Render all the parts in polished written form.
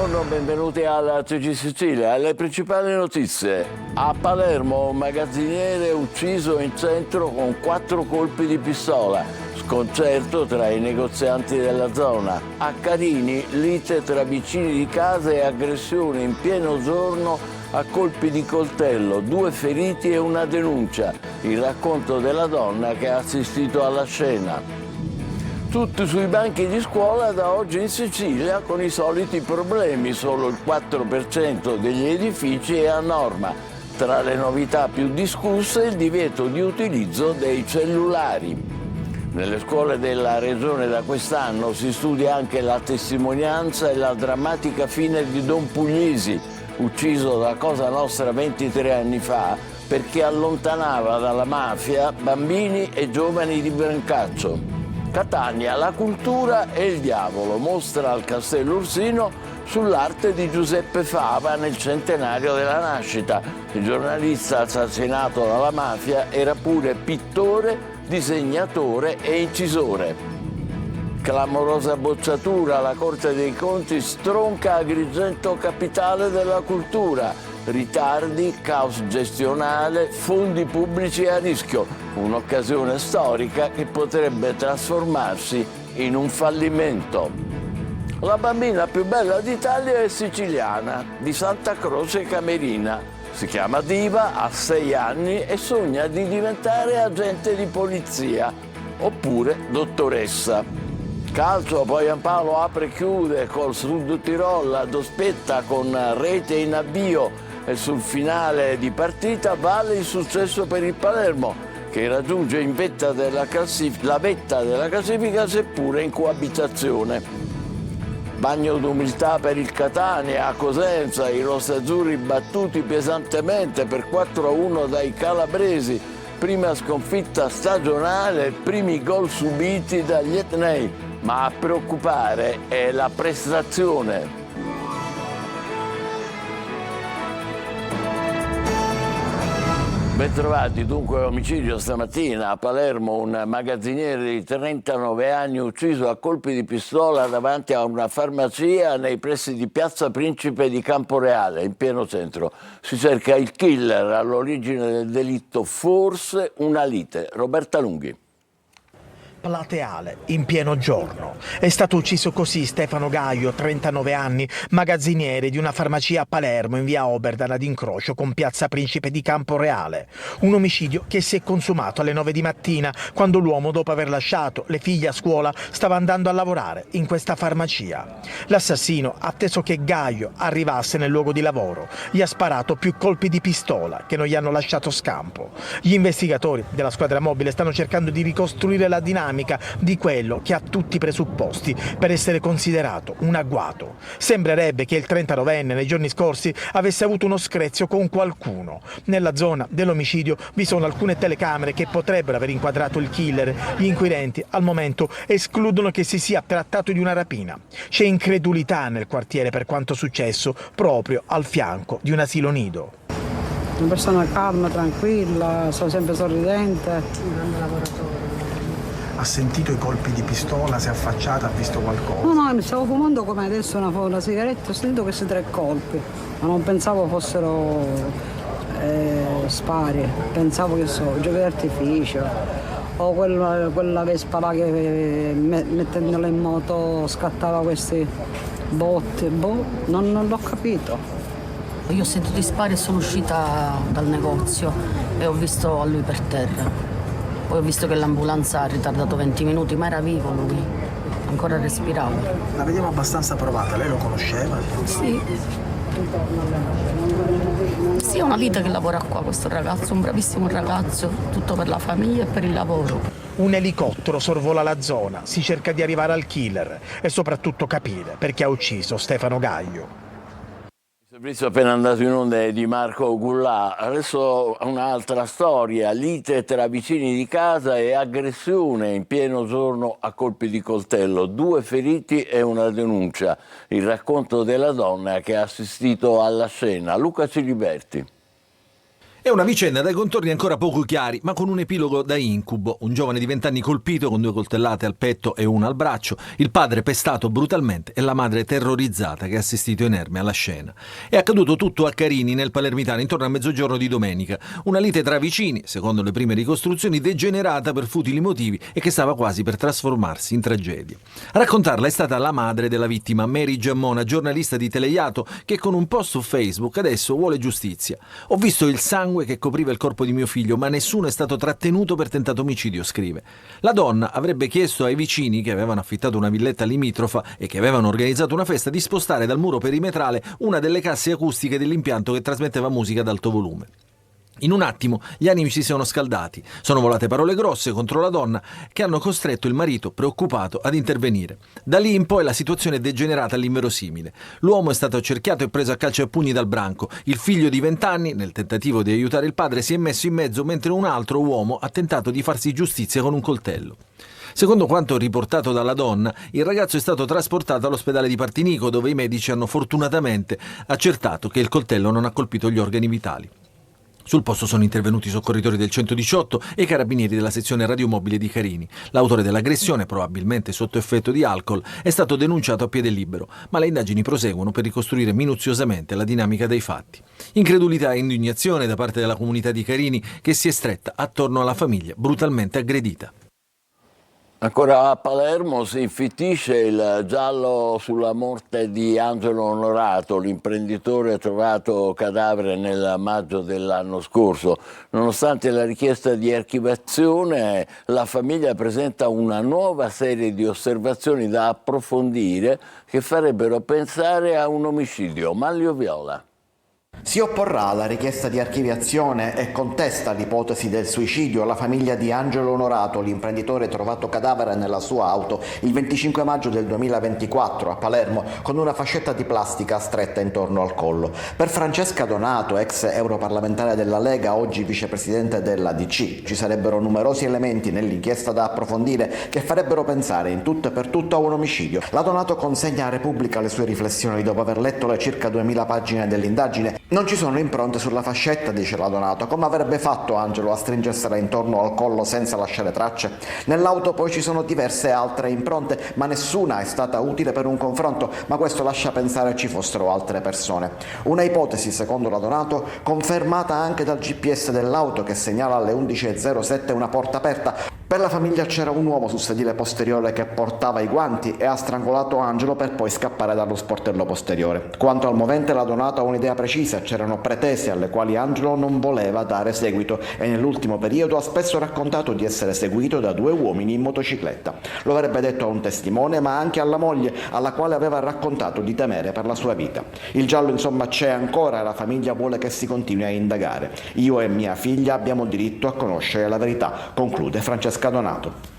buongiorno, benvenuti alla TG Sicilia. Le principali notizie. A Palermo un magazziniere ucciso in centro con 4 colpi di pistola. Sconcerto tra i negozianti della zona. A Carini lite tra vicini di casa e aggressione in pieno giorno a colpi di coltello. 2 feriti e una denuncia. Il racconto della donna che ha assistito alla scena. Tutti sui banchi di scuola da oggi in Sicilia con i soliti problemi, solo il 4% degli edifici è a norma. Tra le novità più discusse il divieto di utilizzo dei cellulari. Nelle scuole della regione da quest'anno si studia anche la testimonianza e la drammatica fine di Don Puglisi, ucciso da Cosa Nostra 23 anni fa perché allontanava dalla mafia bambini e giovani di Brancaccio. Catania, la cultura e il diavolo, mostra al Castello Ursino sull'arte di Giuseppe Fava nel centenario della nascita. Il giornalista assassinato dalla mafia era pure pittore, disegnatore e incisore. Clamorosa bocciatura, la Corte dei Conti stronca Agrigento capitale della cultura. Ritardi, caos gestionale, fondi pubblici a rischio, un'occasione storica che potrebbe trasformarsi in un fallimento. La bambina più bella d'Italia è siciliana, di Santa Croce Camerina. Si chiama Diva, ha 6 anni e sogna di diventare agente di polizia, oppure dottoressa. Calcio, poi Giampaolo apre e chiude col Sud Tirol, ad Ospetta con rete in avvio. E sul finale di partita vale il successo per il Palermo, che raggiunge in vetta la vetta della classifica seppure in coabitazione. Bagno d'umiltà per il Catania a Cosenza, i rossazzurri battuti pesantemente per 4-1 dai calabresi, prima sconfitta stagionale, primi gol subiti dagli etnei, ma a preoccupare è la prestazione. Bentrovati, dunque omicidio stamattina a Palermo, un magazziniere di 39 anni ucciso a colpi di pistola davanti a una farmacia nei pressi di Piazza Principe di Camporeale, in pieno centro. Si cerca il killer all'origine del delitto, forse una lite. Roberta Lunghi. Plateale, in pieno giorno. È stato ucciso così Stefano Gaio, 39 anni, magazziniere di una farmacia a Palermo in via Oberdan ad incrocio con Piazza Principe di Camporeale. Un omicidio che si è consumato alle 9 di mattina, quando l'uomo, dopo aver lasciato le figlie a scuola, stava andando a lavorare in questa farmacia. L'assassino, atteso che Gaio arrivasse nel luogo di lavoro, gli ha sparato più colpi di pistola che non gli hanno lasciato scampo. Gli investigatori della squadra mobile stanno cercando di ricostruire la dinamica di quello che ha tutti i presupposti per essere considerato un agguato. Sembrerebbe che il 39enne nei giorni scorsi avesse avuto uno screzio con qualcuno. Nella zona dell'omicidio vi sono alcune telecamere che potrebbero aver inquadrato il killer. Gli inquirenti al momento escludono che si sia trattato di una rapina. C'è incredulità nel quartiere per quanto successo proprio al fianco di un asilo nido. Una persona calma, tranquilla, sono sempre sorridente. Un grande lavoratore. Ha sentito i colpi di pistola, si è affacciata, ha visto qualcosa? No, mi stavo fumando come adesso una sigaretta, ho sentito questi 3 colpi, ma non pensavo fossero spari, pensavo che giochi d'artificio o quella Vespa là che mettendola in moto scattava questi botti, non l'ho capito. Io ho sentito i spari e sono uscita dal negozio e ho visto a lui per terra. Poi ho visto che l'ambulanza ha ritardato 20 minuti, ma era vivo lui, ancora respirava. La vediamo abbastanza provata, lei lo conosceva? Sì. Sì, è una vita che lavora qua questo ragazzo, un bravissimo ragazzo, tutto per la famiglia e per il lavoro. Un elicottero sorvola la zona, si cerca di arrivare al killer e soprattutto capire perché ha ucciso Stefano Gaio. Il servizio appena andato in onda è di Marco Gullà. Adesso un'altra storia, lite tra vicini di casa e aggressione in pieno giorno a colpi di coltello. 2 feriti e una denuncia. Il racconto della donna che ha assistito alla scena. Luca Ciliberti. È una vicenda dai contorni ancora poco chiari, ma con un epilogo da incubo. Un giovane di 20 anni colpito con 2 coltellate al petto e una al braccio, il padre pestato brutalmente e la madre terrorizzata che ha assistito inerme alla scena. È accaduto tutto a Carini, nel Palermitano, intorno a mezzogiorno di domenica. Una lite tra vicini, secondo le prime ricostruzioni, degenerata per futili motivi e che stava quasi per trasformarsi in tragedia. A raccontarla è stata la madre della vittima, Mary Giammona, giornalista di Teleiato, che con un post su Facebook adesso vuole giustizia. Ho visto il sangue che copriva il corpo di mio figlio, ma nessuno è stato trattenuto per tentato omicidio, scrive. La donna avrebbe chiesto ai vicini, che avevano affittato una villetta limitrofa e che avevano organizzato una festa, di spostare dal muro perimetrale una delle casse acustiche dell'impianto che trasmetteva musica ad alto volume. In un attimo gli animi si sono scaldati, sono volate parole grosse contro la donna che hanno costretto il marito, preoccupato, ad intervenire. Da lì in poi la situazione è degenerata all'inverosimile. L'uomo è stato accerchiato e preso a calci e pugni dal branco. Il figlio di 20 anni, nel tentativo di aiutare il padre, si è messo in mezzo mentre un altro uomo ha tentato di farsi giustizia con un coltello. Secondo quanto riportato dalla donna, il ragazzo è stato trasportato all'ospedale di Partinico, dove i medici hanno fortunatamente accertato che il coltello non ha colpito gli organi vitali. Sul posto sono intervenuti i soccorritori del 118 e i carabinieri della sezione radiomobile di Carini. L'autore dell'aggressione, probabilmente sotto effetto di alcol, è stato denunciato a piede libero, ma le indagini proseguono per ricostruire minuziosamente la dinamica dei fatti. Incredulità e indignazione da parte della comunità di Carini, che si è stretta attorno alla famiglia brutalmente aggredita. Ancora a Palermo si infittisce il giallo sulla morte di Angelo Onorato, l'imprenditore trovato cadavere nel maggio dell'anno scorso. Nonostante la richiesta di archiviazione, la famiglia presenta una nuova serie di osservazioni da approfondire che farebbero pensare a un omicidio. Manlio Viola. Si opporrà alla richiesta di archiviazione e contesta l'ipotesi del suicidio la famiglia di Angelo Onorato, l'imprenditore trovato cadavere nella sua auto il 25 maggio del 2024 a Palermo con una fascetta di plastica stretta intorno al collo. Per Francesca Donato, ex europarlamentare della Lega, oggi vicepresidente della DC, ci sarebbero numerosi elementi nell'inchiesta da approfondire che farebbero pensare in tutto e per tutto a un omicidio. La Donato consegna a Repubblica le sue riflessioni dopo aver letto le circa 2000 pagine dell'indagine. Non ci sono impronte sulla fascetta, dice la Donato. Come avrebbe fatto Angelo a stringersela intorno al collo senza lasciare tracce? Nell'auto poi ci sono diverse altre impronte, ma nessuna è stata utile per un confronto, ma questo lascia pensare ci fossero altre persone. Una ipotesi, secondo la Donato, confermata anche dal GPS dell'auto che segnala alle 11.07 una porta aperta. Per la famiglia c'era un uomo sul sedile posteriore che portava i guanti e ha strangolato Angelo per poi scappare dallo sportello posteriore. Quanto al movente, la Donato ha un'idea precisa: c'erano pretese alle quali Angelo non voleva dare seguito e nell'ultimo periodo ha spesso raccontato di essere seguito da 2 uomini in motocicletta. Lo avrebbe detto a un testimone, ma anche alla moglie, alla quale aveva raccontato di temere per la sua vita. Il giallo insomma c'è ancora e la famiglia vuole che si continui a indagare. Io e mia figlia abbiamo diritto a conoscere la verità, conclude Francesca Donato.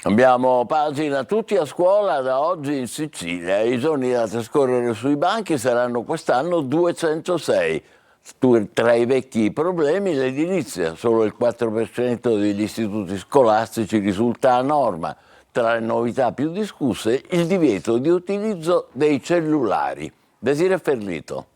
Abbiamo pagina tutti a scuola da oggi in Sicilia. I giorni da trascorrere sui banchi saranno quest'anno 206. Tra i vecchi problemi l'edilizia, solo il 4% degli istituti scolastici risulta a norma. Tra le novità più discusse il divieto di utilizzo dei cellulari. Desiree Ferlito.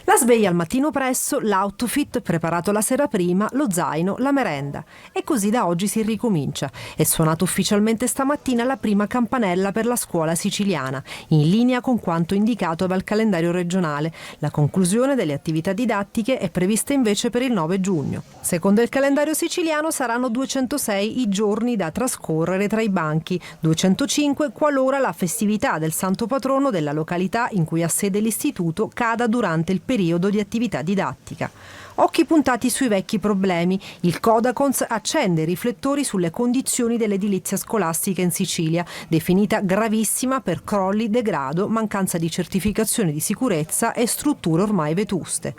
La sveglia al mattino presto, l'outfit preparato la sera prima, lo zaino, la merenda. E così da oggi si ricomincia. È suonato ufficialmente stamattina la prima campanella per la scuola siciliana, in linea con quanto indicato dal calendario regionale. La conclusione delle attività didattiche è prevista invece per il 9 giugno. Secondo il calendario siciliano saranno 206 i giorni da trascorrere tra i banchi, 205 qualora la festività del santo patrono della località in cui ha sede l'istituto cada durante il periodo di attività didattica. Occhi puntati sui vecchi problemi. Il Codacons accende i riflettori sulle condizioni dell'edilizia scolastica in Sicilia, definita gravissima per crolli, degrado, mancanza di certificazione di sicurezza e strutture ormai vetuste.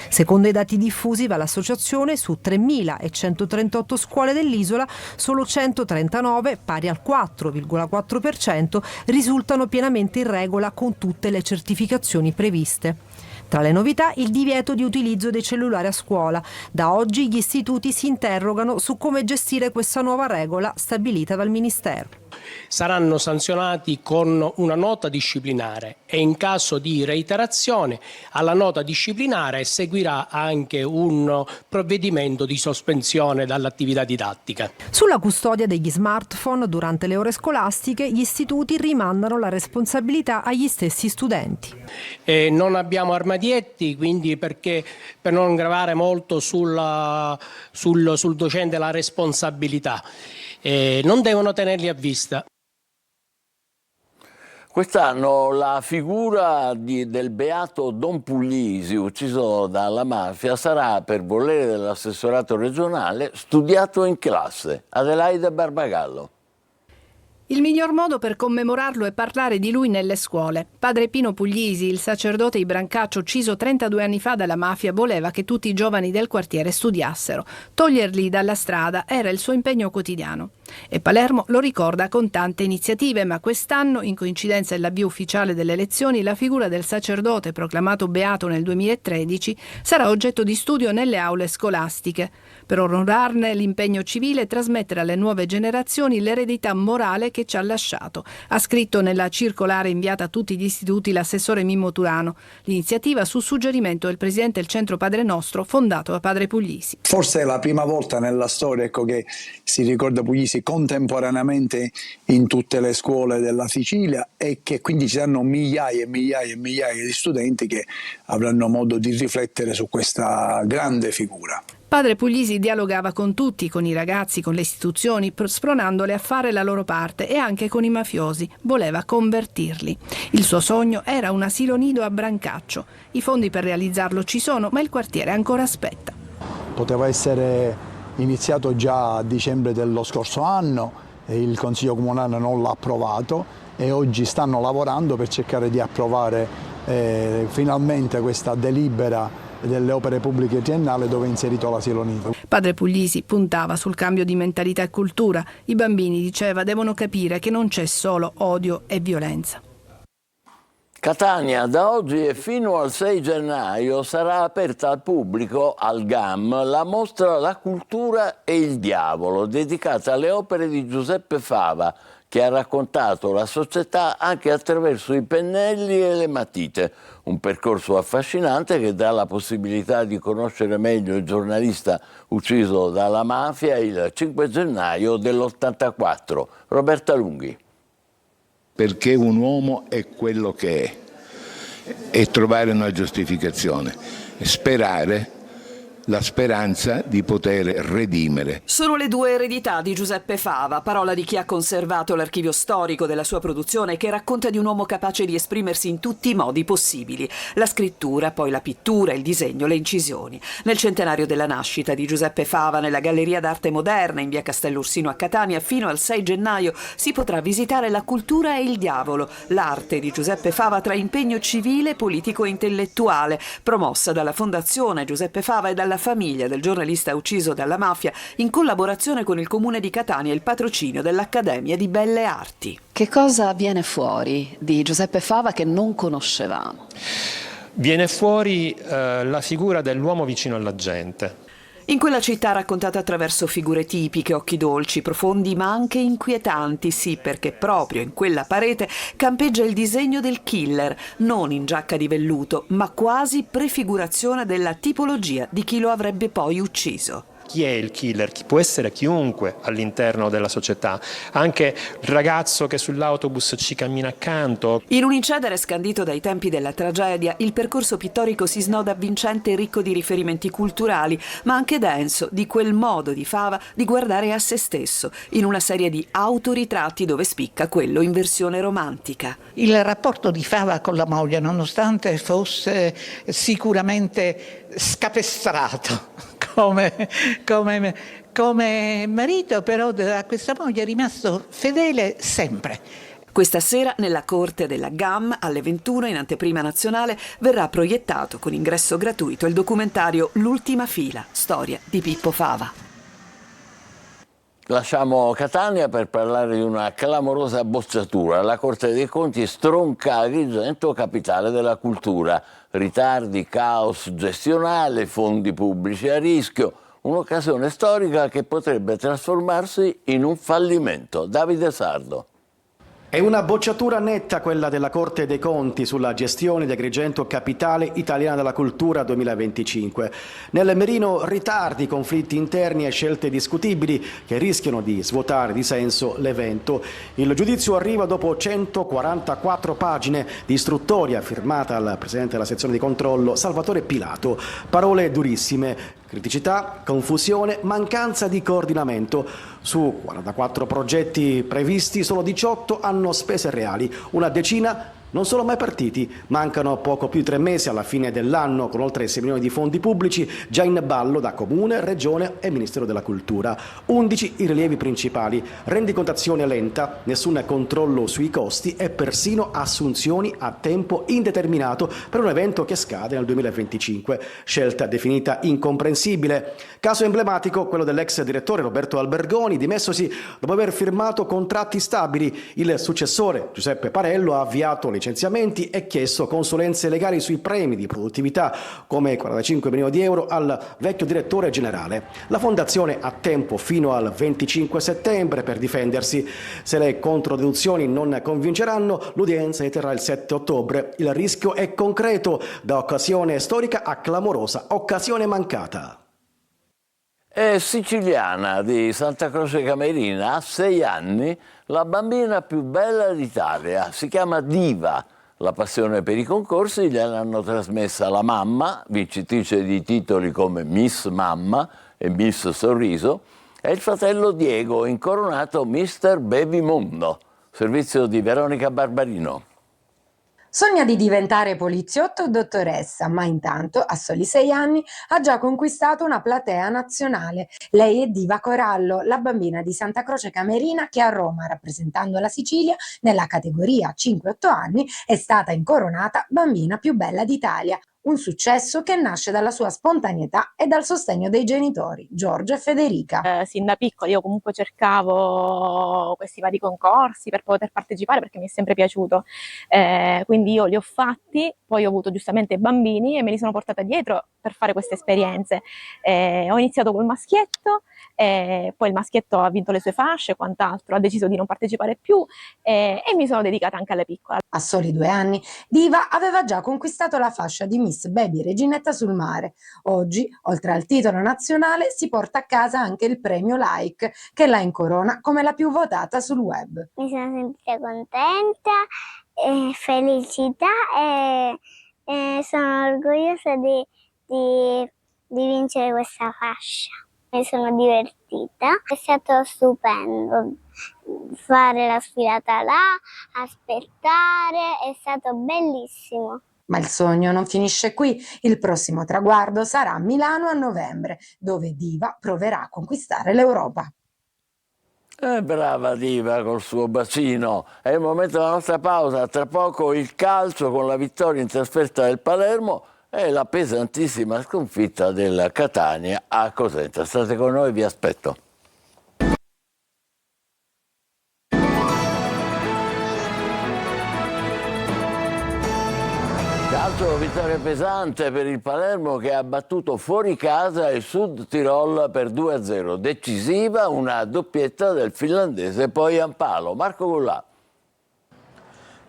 Secondo i dati diffusi dall'associazione, su 3.138 scuole dell'isola, solo 139, pari al 4,4%, risultano pienamente in regola con tutte le certificazioni previste. Tra le novità, il divieto di utilizzo dei cellulari a scuola. Da oggi gli istituti si interrogano su come gestire questa nuova regola stabilita dal Ministero. saranno sanzionati con una nota disciplinare e in caso di reiterazione alla nota disciplinare seguirà anche un provvedimento di sospensione dall'attività didattica. Sulla custodia degli smartphone durante le ore scolastiche, gli istituti rimandano la responsabilità agli stessi studenti. Non abbiamo armadietti, quindi perché per non gravare molto sul docente la responsabilità. Non devono tenerli a vista. Quest'anno la figura del beato Don Puglisi, ucciso dalla mafia, sarà, per volere dell'assessorato regionale, studiato in classe. Adelaide Barbagallo. Il miglior modo per commemorarlo è parlare di lui nelle scuole. Padre Pino Puglisi, il sacerdote di Brancaccio ucciso 32 anni fa dalla mafia, voleva che tutti i giovani del quartiere studiassero. Toglierli dalla strada era il suo impegno quotidiano. E Palermo lo ricorda con tante iniziative, ma quest'anno, in coincidenza dell'avvio ufficiale delle elezioni, la figura del sacerdote proclamato beato nel 2013 sarà oggetto di studio nelle aule scolastiche, per onorarne l'impegno civile e trasmettere alle nuove generazioni l'eredità morale che ci ha lasciato. Ha scritto nella circolare inviata a tutti gli istituti l'assessore Mimmo Turano. L'iniziativa su suggerimento del presidente del Centro Padre Nostro, fondato da Padre Puglisi. Forse è la prima volta nella storia, che si ricorda Puglisi contemporaneamente in tutte le scuole della Sicilia, e che quindi ci saranno migliaia e migliaia e migliaia di studenti che avranno modo di riflettere su questa grande figura. Padre Puglisi dialogava con tutti, con i ragazzi, con le istituzioni, spronandole a fare la loro parte, e anche con i mafiosi. Voleva convertirli. Il suo sogno era un asilo nido a Brancaccio. I fondi per realizzarlo ci sono, ma il quartiere ancora aspetta. Poteva essere iniziato già a dicembre dello scorso anno, e il Consiglio Comunale non l'ha approvato, e oggi stanno lavorando per cercare di approvare finalmente questa delibera delle opere pubbliche triennale dove è inserito l'asilo nido. Padre Puglisi puntava sul cambio di mentalità e cultura. I bambini, diceva, devono capire che non c'è solo odio e violenza. Catania, da oggi e fino al 6 gennaio sarà aperta al pubblico, al GAM, la mostra La cultura e il diavolo, dedicata alle opere di Giuseppe Fava, che ha raccontato la società anche attraverso i pennelli e le matite. Un percorso affascinante che dà la possibilità di conoscere meglio il giornalista ucciso dalla mafia il 5 gennaio dell'84. Roberta Lunghi. Perché un uomo è quello che è, e trovare una giustificazione, sperare, la speranza di poter redimere. Sono le due eredità di Giuseppe Fava, parola di chi ha conservato l'archivio storico della sua produzione, che racconta di un uomo capace di esprimersi in tutti i modi possibili. La scrittura, poi la pittura, il disegno, le incisioni. Nel centenario della nascita di Giuseppe Fava, nella Galleria d'Arte Moderna in via Castellursino a Catania, fino al 6 gennaio si potrà visitare La cultura e il diavolo, l'arte di Giuseppe Fava tra impegno civile, politico e intellettuale, promossa dalla Fondazione Giuseppe Fava e dalla famiglia del giornalista ucciso dalla mafia, in collaborazione con il Comune di Catania e il patrocinio dell'Accademia di Belle Arti. Che cosa viene fuori di Giuseppe Fava che non conoscevamo? Viene fuori la figura dell'uomo vicino alla gente. In quella città raccontata attraverso figure tipiche, occhi dolci, profondi ma anche inquietanti, sì, perché proprio in quella parete campeggia il disegno del killer, non in giacca di velluto, ma quasi prefigurazione della tipologia di chi lo avrebbe poi ucciso. Chi è il killer? Chi può essere chiunque all'interno della società, anche il ragazzo che sull'autobus ci cammina accanto. In un incedere scandito dai tempi della tragedia, il percorso pittorico si snoda avvincente e ricco di riferimenti culturali, ma anche denso di quel modo di Fava di guardare a se stesso, in una serie di autoritratti dove spicca quello in versione romantica. Il rapporto di Fava con la moglie, nonostante fosse sicuramente scapestrato come marito, però a questa moglie è rimasto fedele sempre. Questa sera nella corte della GAM alle 21 in anteprima nazionale verrà proiettato con ingresso gratuito il documentario L'ultima fila, storia di Pippo Fava. Lasciamo Catania per parlare di una clamorosa bocciatura. La Corte dei Conti stronca Agrigento, capitale della cultura. Ritardi, caos gestionale, fondi pubblici a rischio. Un'occasione storica che potrebbe trasformarsi in un fallimento. Davide Sardo. È una bocciatura netta quella della Corte dei Conti sulla gestione di Agrigento Capitale Italiana della Cultura 2025. Nel mirino ritardi, conflitti interni e scelte discutibili che rischiano di svuotare di senso l'evento. Il giudizio arriva dopo 144 pagine di istruttoria firmata dal presidente della sezione di controllo Salvatore Pilato. Parole durissime. Criticità, confusione, mancanza di coordinamento. Su 44 progetti previsti, solo 18 hanno spese reali, una decina non sono mai partiti. Mancano poco più di 3 mesi alla fine dell'anno, con oltre 6 milioni di fondi pubblici già in ballo da Comune, Regione e Ministero della Cultura. 11 i rilievi principali: rendicontazione lenta, nessun controllo sui costi e persino assunzioni a tempo indeterminato per un evento che scade nel 2025. Scelta definita incomprensibile. Caso emblematico quello dell'ex direttore Roberto Albergoni, dimessosi dopo aver firmato contratti stabili. Il successore Giuseppe Parello ha avviato licenziamenti e chiesto consulenze legali sui premi di produttività, come 45 milioni di euro al vecchio direttore generale. La fondazione ha tempo fino al 25 settembre per difendersi. Se le controdeduzioni non convinceranno, l'udienza si terrà il 7 ottobre. Il rischio è concreto, da occasione storica a clamorosa occasione mancata. È siciliana di Santa Croce Camerina, ha 6 anni, la bambina più bella d'Italia. Si chiama Diva. La passione per i concorsi gliel'hanno trasmessa la mamma, vincitrice di titoli come Miss Mamma e Miss Sorriso, e il fratello Diego, incoronato Mister Baby Mondo. Servizio di Veronica Barbarino. Sogna di diventare poliziotto o dottoressa, ma intanto, a soli 6 anni, ha già conquistato una platea nazionale. Lei è Diva Corallo, la bambina di Santa Croce Camerina che a Roma, rappresentando la Sicilia, nella categoria 5-8 anni, è stata incoronata bambina più bella d'Italia. Un successo che nasce dalla sua spontaneità e dal sostegno dei genitori, Giorgio e Federica. Sin da piccola io comunque cercavo questi vari concorsi per poter partecipare perché mi è sempre piaciuto, quindi io li ho fatti, poi ho avuto giustamente bambini e me li sono portata dietro per fare queste esperienze. Ho iniziato col maschietto, poi il maschietto ha vinto le sue fasce e quant'altro, ha deciso di non partecipare più e mi sono dedicata anche alle piccole. A soli 2 anni, Diva aveva già conquistato la fascia di Miss Baby Reginetta sul mare. Oggi, oltre al titolo nazionale, si porta a casa anche il premio Like, che la incorona come la più votata sul web. Mi sono sentita contenta, felicità e sono orgogliosa di vincere questa fascia. Mi sono divertita, è stato stupendo fare la sfilata là, aspettare, è stato bellissimo. Ma il sogno non finisce qui. Il prossimo traguardo sarà a Milano a novembre, dove Diva proverà a conquistare l'Europa. Brava Diva col suo bacino. È il momento della nostra pausa. Tra poco il calcio con la vittoria in trasferta del Palermo e la pesantissima sconfitta del Catania a Cosenza. State con noi, vi aspetto. Calcio, vittoria pesante per il Palermo che ha battuto fuori casa il Sud Tirol per 2-0. Decisiva una doppietta del finlandese Poyampalo. Marco Gollà.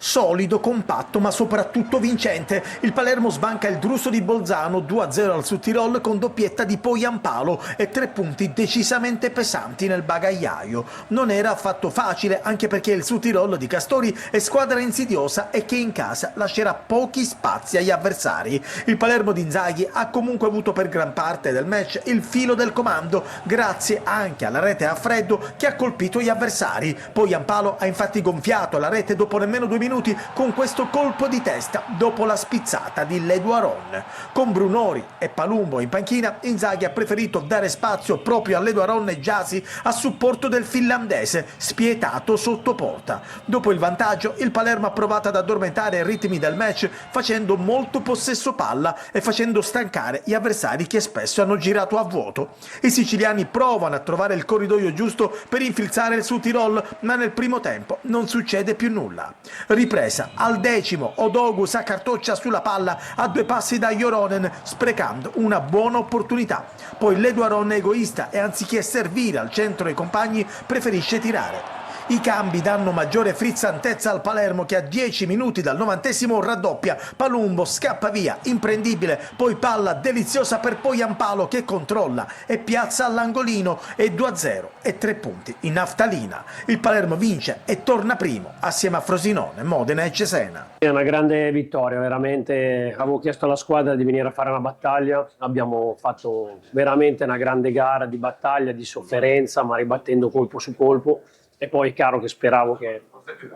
Solido, compatto, ma soprattutto vincente. Il Palermo sbanca il Druso di Bolzano 2-0 al Sud Tirol con doppietta di Poyampalo e 3 punti decisamente pesanti nel bagagliaio. Non era affatto facile, anche perché il Sud Tirol di Castori è squadra insidiosa e che in casa lascerà pochi spazi agli avversari. Il Palermo di Inzaghi ha comunque avuto per gran parte del match il filo del comando, grazie anche alla rete a freddo che ha colpito gli avversari. Poyampalo ha infatti gonfiato la rete dopo nemmeno 2 minuti con questo colpo di testa dopo la spizzata di Leduaron. Con Brunori e Palumbo in panchina, Inzaghi ha preferito dare spazio proprio a Leduaron e Gyasi a supporto del finlandese, spietato sotto porta. Dopo il vantaggio, il Palermo ha provato ad addormentare i ritmi del match facendo molto possesso palla e facendo stancare gli avversari che spesso hanno girato a vuoto. I siciliani provano a trovare il corridoio giusto per infilzare il Sud Tirol, ma nel primo tempo non succede più nulla. Ripresa al 10°, Odogu s'accartoccia sulla palla a 2 passi da Joronen, sprecando una buona opportunità. Poi Leduaron è egoista e anziché servire al centro ai compagni preferisce tirare. I cambi danno maggiore frizzantezza al Palermo che a 10 minuti dal 90° raddoppia. Palumbo scappa via, imprendibile, poi palla deliziosa per Poyampalo che controlla e piazza all'angolino e 2-0 e 3 punti in naftalina. Il Palermo vince e torna primo assieme a Frosinone, Modena e Cesena. È una grande vittoria, veramente. Avevo chiesto alla squadra di venire a fare una battaglia, abbiamo fatto veramente una grande gara di battaglia, di sofferenza, ma ribattendo colpo su colpo, e poi è chiaro che speravo che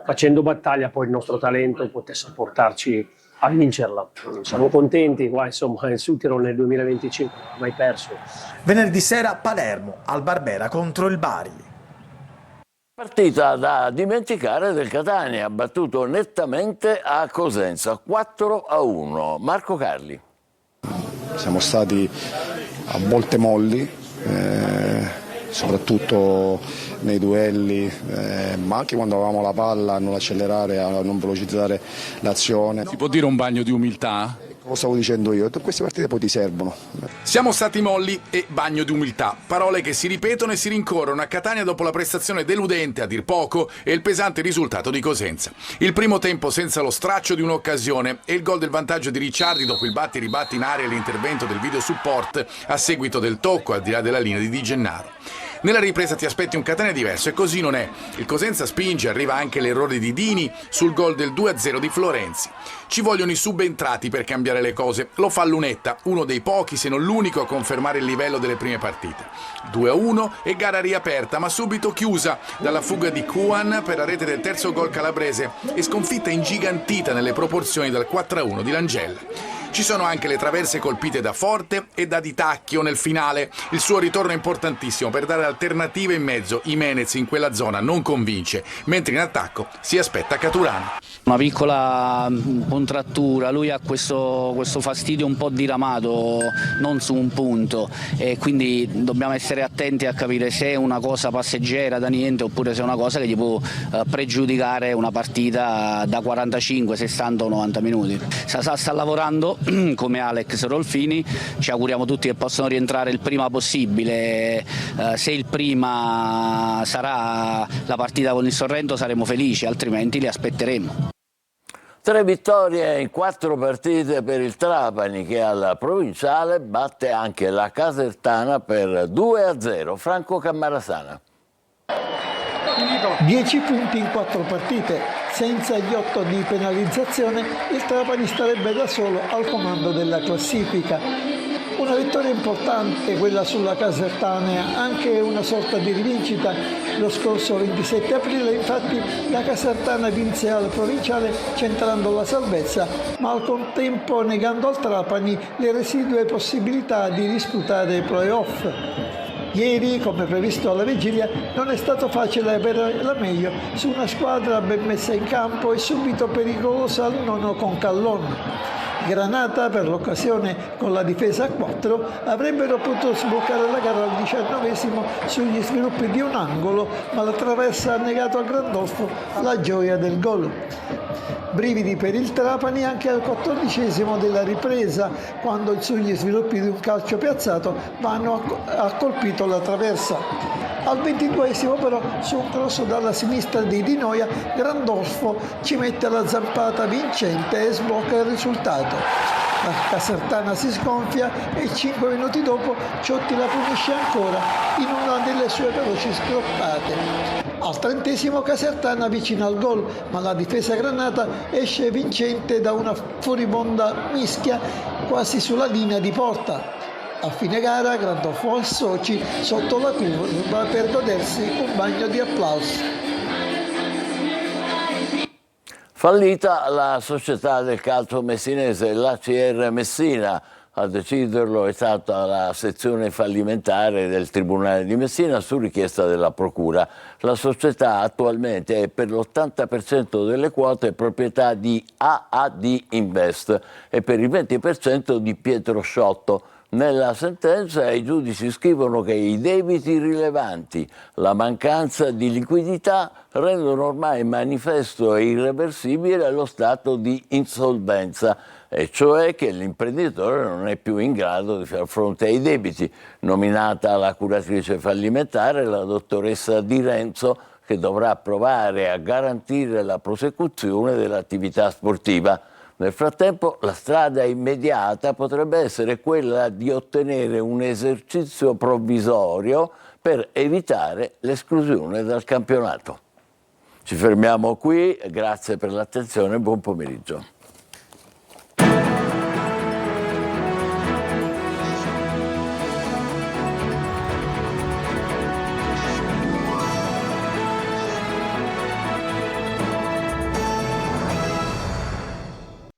facendo battaglia poi il nostro talento potesse portarci a vincerla. Siamo contenti, qua insomma il Sutiro nel 2025 non ha mai perso. Venerdì sera Palermo al Barbera contro il Bari. Partita da dimenticare del Catania, battuto nettamente a Cosenza, 4-1. Marco Carli. Siamo stati a volte molli, soprattutto nei duelli, ma anche quando avevamo la palla a non accelerare, a non velocizzare l'azione. Si può dire un bagno di umiltà? Lo stavo dicendo io, queste partite poi ti servono. Siamo stati molli e bagno di umiltà, parole che si ripetono e si rincorrono a Catania dopo la prestazione deludente a dir poco e il pesante risultato di Cosenza. Il primo tempo senza lo straccio di un'occasione e il gol del vantaggio di Ricciardi dopo il batti-ribatti in area e l'intervento del video support a seguito del tocco al di là della linea di Di Gennaro. Nella ripresa ti aspetti un Catania diverso e così non è. Il Cosenza spinge, arriva anche l'errore di Dini sul gol del 2-0 di Florenzi. Ci vogliono i subentrati per cambiare le cose. Lo fa Lunetta, uno dei pochi se non l'unico a confermare il livello delle prime partite. 2-1 e gara riaperta ma subito chiusa dalla fuga di Kuan per la rete del terzo gol calabrese e sconfitta ingigantita nelle proporzioni dal 4-1 di Langella. Ci sono anche le traverse colpite da Forte e da Di Tacchio nel finale. Il suo ritorno è importantissimo per dare alternative in mezzo. Jimenez in quella zona non convince, mentre in attacco si aspetta Caturano. Una piccola contrattura, lui ha questo fastidio un po' diramato, non su un punto, e quindi dobbiamo essere attenti a capire se è una cosa passeggera da niente oppure se è una cosa che gli può pregiudicare una partita da 45, 60 o 90 minuti. Sasà sta lavorando come Alex Rolfini, ci auguriamo tutti che possano rientrare il prima possibile, se il prima sarà la partita con il Sorrento saremo felici, altrimenti li aspetteremo. 3 vittorie in 4 partite per il Trapani che al provinciale batte anche la Casertana per 2-0. Franco Cammarasana. 10 punti in 4 partite, senza gli 8 di penalizzazione, il Trapani starebbe da solo al comando della classifica. Una vittoria importante quella sulla Casertana, anche una sorta di rivincita. Lo scorso 27 aprile infatti la Casertana vinse al provinciale centrando la salvezza, ma al contempo negando al Trapani le residue possibilità di disputare i play-off. Ieri, come previsto alla vigilia, non è stato facile avere la meglio su una squadra ben messa in campo e subito pericolosa al nono con Callon. Granata, per l'occasione con la difesa a 4, avrebbero potuto sbloccare la gara al 19° sugli sviluppi di un angolo, ma la traversa ha negato a Grandolfo la gioia del gol. Brividi per il Trapani anche al 14° della ripresa, quando sugli sviluppi di un calcio piazzato Vano ha colpito la traversa. Al 22° però, su un cross dalla sinistra di Di Noia, Grandolfo ci mette la zampata vincente e sblocca il risultato. La Casertana si sgonfia e 5 minuti dopo Ciotti la punisce ancora in una delle sue veloci scroppate. Al 30° Casertana vicina al gol, ma la difesa granata esce vincente da una furibonda mischia quasi sulla linea di porta. A fine gara Grandolfo e soci sotto la curva per godersi un bagno di applausi. Fallita la società del calcio messinese, l'ACR Messina. A deciderlo è stata la sezione fallimentare del Tribunale di Messina su richiesta della Procura. La società attualmente è per l'80% delle quote proprietà di AAD Invest e per il 20% di Pietro Sciotto. Nella sentenza i giudici scrivono che i debiti rilevanti, la mancanza di liquidità rendono ormai manifesto e irreversibile lo stato di insolvenza, e cioè che l'imprenditore non è più in grado di far fronte ai debiti. Nominata la curatrice fallimentare, la dottoressa Di Renzo, che dovrà provare a garantire la prosecuzione dell'attività sportiva. Nel frattempo la strada immediata potrebbe essere quella di ottenere un esercizio provvisorio per evitare l'esclusione dal campionato. Ci fermiamo qui, grazie per l'attenzione e buon pomeriggio.